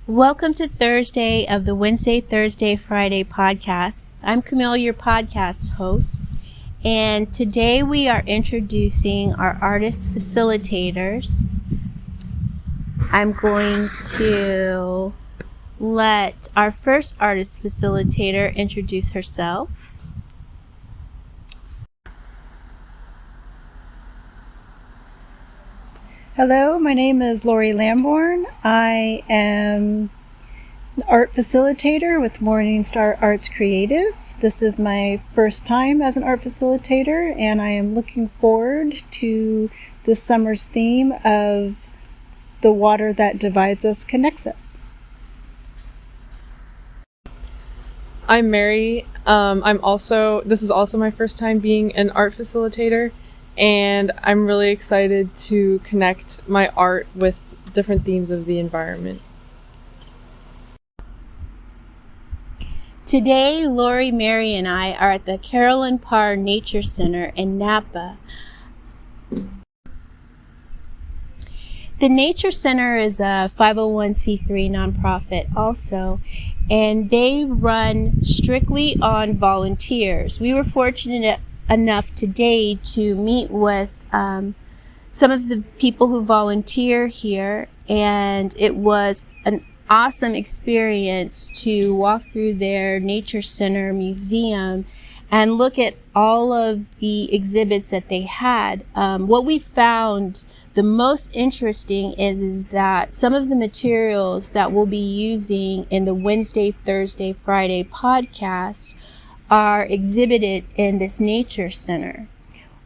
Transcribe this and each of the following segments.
Welcome to Thursday of the Wednesday, Thursday, Friday podcasts. I'm Camille, your podcast host, and today we are introducing our Artist Facilitators. I'm going to let our first Artist Facilitator introduce herself. Hello, my name is Lori Lamborn. I am an art facilitator with Morningstar Arts Creative. This is my first time as an art facilitator, and I am looking forward to this summer's theme of the water that divides us connects us. I'm Mary. This is also my first time being an art facilitator. And I'm really excited to connect my art with different themes of the environment. Today, Lori, Mary, and I are at the Carolyn Parr Nature Center in Napa. The Nature Center is a 501c3 nonprofit also, and they run strictly on volunteers. We were fortunate enough today to meet with some of the people who volunteer here, and it was an awesome experience to walk through their Nature Center museum and look at all of the exhibits that they had. What we found the most interesting is that some of the materials that we'll be using in the Wednesday, Thursday, Friday podcast are exhibited in this Nature Center,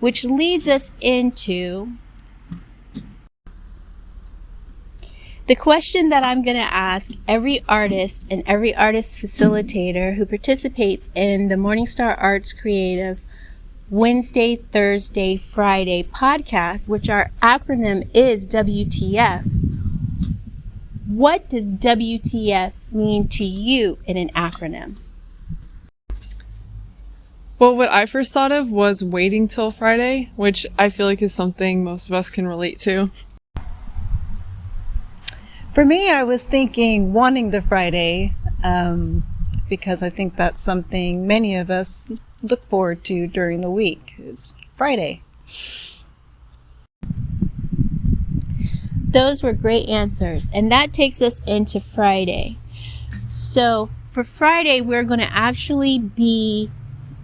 which leads us into the question that I'm going to ask every artist and every artist facilitator who participates in the Morningstar Arts Creative Wednesday, Thursday, Friday podcast, which our acronym is WTF. What does WTF mean to you in an acronym? Well, what I first thought of was waiting till Friday, which I feel like is something most of us can relate to. For me, I was thinking wanting the Friday because I think that's something many of us look forward to during the week, is Friday. Those were great answers, and that takes us into Friday. So for Friday, we're going to actually be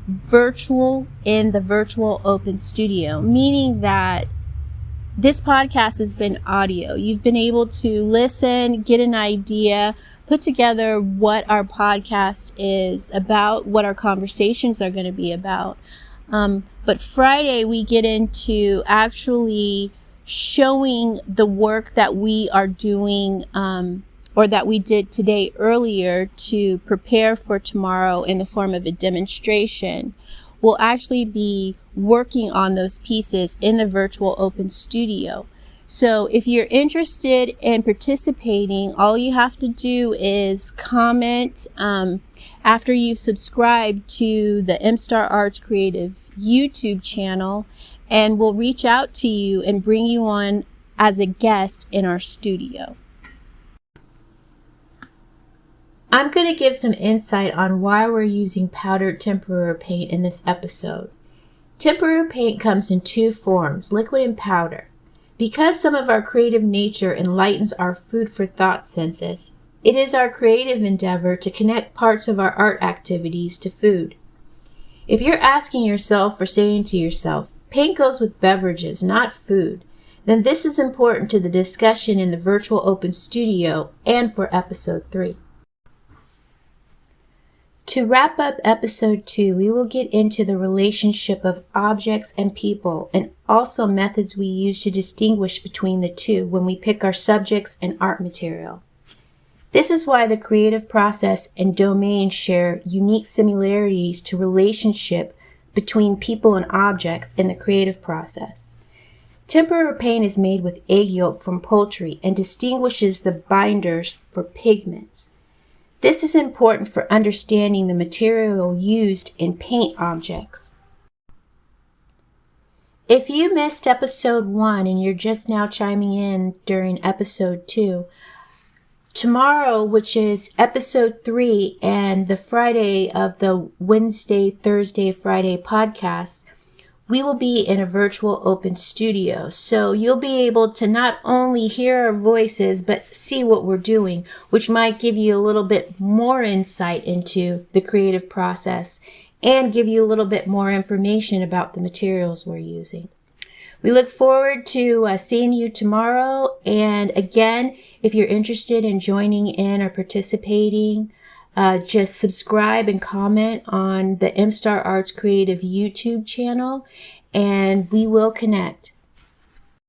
virtual in the virtual open studio, meaning that this podcast has been audio. You've been able to listen, get an idea, put together what our podcast is about, what our conversations are going to be about. But Friday, we get into actually showing the work that we are doing or that we did today earlier to prepare for tomorrow in the form of a demonstration. We'll actually be working on those pieces in the virtual open studio. So if you're interested in participating, all you have to do is comment after you've subscribed to the MStar Arts Creative YouTube channel, and we'll reach out to you and bring you on as a guest in our studio. I'm going to give some insight on why we're using powdered tempera paint in this episode. Tempera paint comes in two forms, liquid and powder. Because some of our creative nature enlightens our food for thought senses, it is our creative endeavor to connect parts of our art activities to food. If you're asking yourself or saying to yourself, paint goes with beverages, not food, then this is important to the discussion in the virtual open studio and for episode 3. To wrap up episode 2, we will get into the relationship of objects and people, and also methods we use to distinguish between the two when we pick our subjects and art material. This is why the creative process and domain share unique similarities to relationship between people and objects in the creative process. Tempera paint is made with egg yolk from poultry and distinguishes the binders for pigments. This is important for understanding the material used in paint objects. If you missed episode 1 and you're just now chiming in during episode 2, tomorrow, which is episode 3 and the Friday of the Wednesday, Thursday, Friday podcast, we will be in a virtual open studio. So you'll be able to not only hear our voices, but see what we're doing, which might give you a little bit more insight into the creative process and give you a little bit more information about the materials we're using. We look forward to seeing you tomorrow. And again, if you're interested in joining in or participating, just subscribe and comment on the MStar Arts Creative YouTube channel, and we will connect.